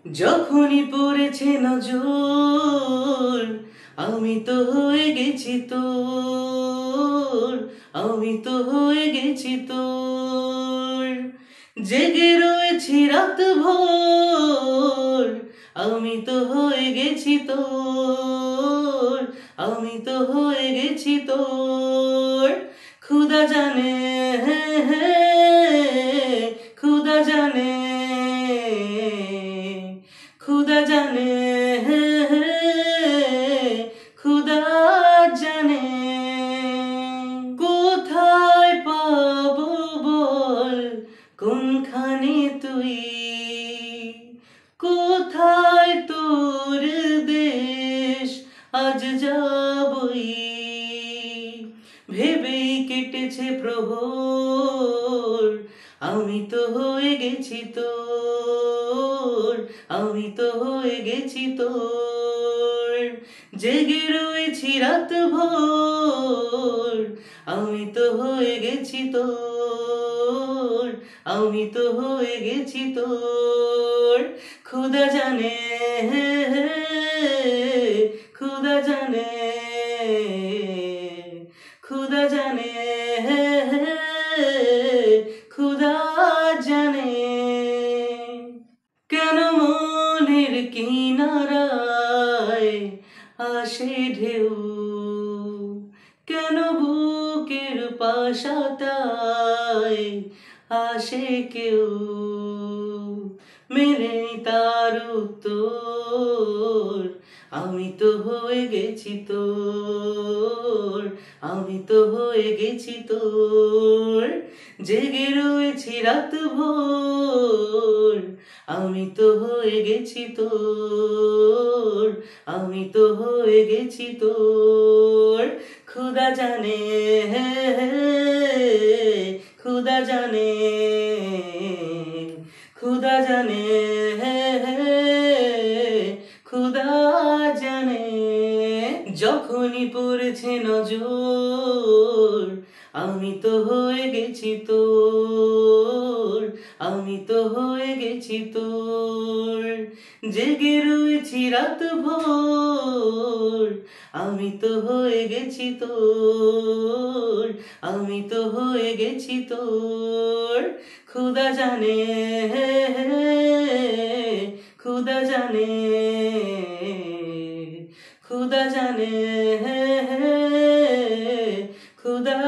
যখনই পড়েছে নজর আমি তো হয়ে গেছি তোর, আমি তো হয়ে গেছি তোর। জেগে রয়েছি রাত ভোর আমি তো হয়ে গেছি তোর, আমি তো হয়ে গেছি তোর। খুদা জানে, খুদা জানে, খুদা জানে, খুদা জানে। কোথায় পাবো বল কোনখানে তুই, কোথায় তোর দেশ আজ যাবই। ভেবেই কেটেছে প্রহর আমি তো হয়ে গেছি তোর, আমি তো হয়ে গেছি তোর। জেগে রয়েছি রাত ভোর আমি তো হয়ে গেছি তোর, আমি তো হয়ে গেছি তোর। খুদা জানে, খুদা জানে, খুদা জানে, খুদা জানে। কেন মনের কিনারায় আসে ঢেউ, কেন বুকের পাশাতায় আসে কেউ। মেলে তার উত্তর আমি তো হয়ে গেছি তোর, আমি তো হয়ে গেছি তোর। জেগে রয়েছি রাত ভোর আমি তো হয়ে গেছি তোর, আমি তো হয়ে গেছি তোর। খুদা জানে, খুদা জানে, খুদা জানে, খুদা জানে। যখনই পড়েছে নজর আমি তো হয়ে গেছি তোর, আমি তো হয়ে গেছি তোর। জেগে রয়েছি রাত ভোর আমি তো হয়ে গেছি তোর, আমি তো হয়ে গেছি তোর। খুদা জানে, খুদা জানে, খুদা জানে, খুদা